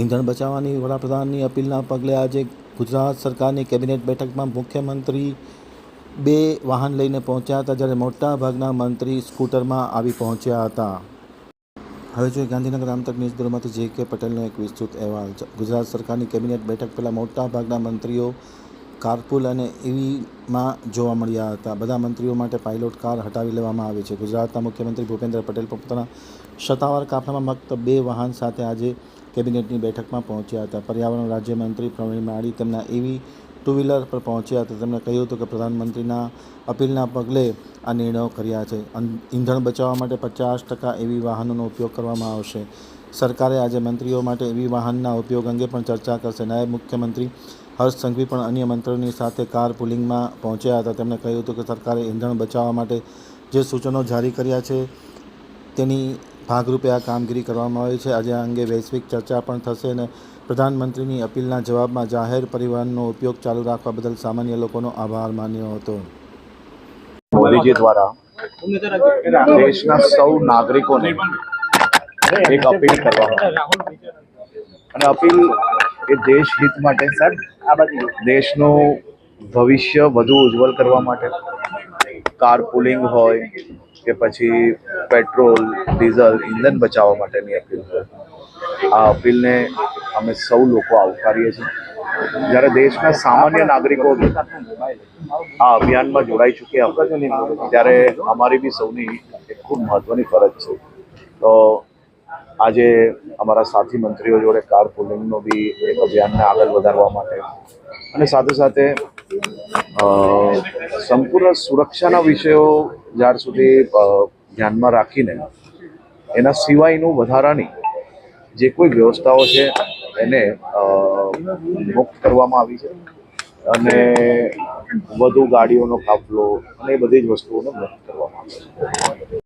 ઈંધણ બચાવવાની વડાપ્રધાનની અપીલના પગલે આજે ગુજરાત સરકારની કેબિનેટ બેઠકમાં મુખ્યમંત્રી બે વાહન લઈને પહોંચ્યા હતા, જ્યારે મોટાભાગના મંત્રી સ્કૂટરમાં આવી પહોંચ્યા હતા. હવે જોઈએ ગાંધીનગર આમતક ન્યૂઝ બ્યુરોમાંથી જે.કે. પટેલનો એક વિસ્તૃત અહેવાલ. ગુજરાત સરકારની કેબિનેટ બેઠક પહેલાં મોટાભાગના મંત્રીઓ કારપૂલ અને ઈવીમાં જોવા મળ્યા હતા. બધા મંત્રીઓ માટે પાયલોટ કાર હટાવી લેવામાં આવી છે. ગુજરાતના મુખ્યમંત્રી ભૂપેન્દ્ર પટેલ પોતાના સત્તાવાર કાફલામાં માત્ર બે વાહન સાથે આજે કેબિનેટની બેઠકમાં પહોંચ્યા હતા. પર્યાવરણ રાજ્યમંત્રી પ્રવીણ માળી તેમના ઈવી ટુ વ્હીલર પર પહોંચ્યા હતા. તેમણે કહ્યું હતું કે પ્રધાનમંત્રીના અપીલના પગલે આ નિર્ણયો કર્યા છે. ઈંધણ બચાવવા માટે 50% ઈવી વાહનોનો ઉપયોગ કરવામાં આવશે. સરકારે આજે મંત્રીઓ માટે ઈવી વાહનના ઉપયોગ અંગે પણ ચર્ચા કરશે. નાયબ મુખ્યમંત્રી હર્ષ સંઘવી પણ અન્ય મંત્રીઓની સાથે કાર પુલિંગમાં પહોંચ્યા હતા. તેમણે કહ્યું હતું કે સરકારે ઈંધણ બચાવવા માટે જે સૂચનો જારી કર્યા છે તેની ભાગરૂપે આ કામગીરી કરવામાં આવી છે. આજે આ અંગે વૈશ્વિક ચર્ચા પણ થશે અને પ્રધાનમંત્રીની અપીલના જવાબમાં જાહેર પરિવહનનો ઉપયોગ ચાલુ રાખવા બદલ સામાન્ય લોકોનો આભાર માન્યો હતો. મોદીજી દ્વારા દેશના સૌ નાગરિકોને એક અપીલ કરવામાં અને અપીલ એ દેશ હિત માટે, દેશનું ભવિષ્ય વધુ ઉજ્જવલ કરવા માટે, કાર પુલિંગ હોય કે પછી પેટ્રોલ ડીઝલ ઈંધણ બચાવવા માટેની અપીલ હોય. આ અપીલને અમે સૌ લોકો આવકારીએ છીએ. જ્યારે દેશના સામાન્ય નાગરિકો આ અભિયાનમાં જોડાઈ ચૂક્યા ત્યારે અમારી બી સૌની એક ખૂબ મહત્વની ફરજ છે. તો આજે અમારા સાથી મંત્રીઓ જોડે કાર પુલિંગનો બી એક અભિયાનને આગળ વધારવા માટે અને સાથે સાથે સંપૂર્ણ સુરક્ષાના વિષયો જ્યાર સુધી ધ્યાનમાં રાખીને એના સિવાયનું વધારાની જે કોઈ વ્યવસ્થાઓ છે એને મુક્ત કરવામાં આવી છે અને વધુ ગાડીઓનો કાફલો અને એ બધી જ વસ્તુઓને મુક્ત કરવામાં આવે છે.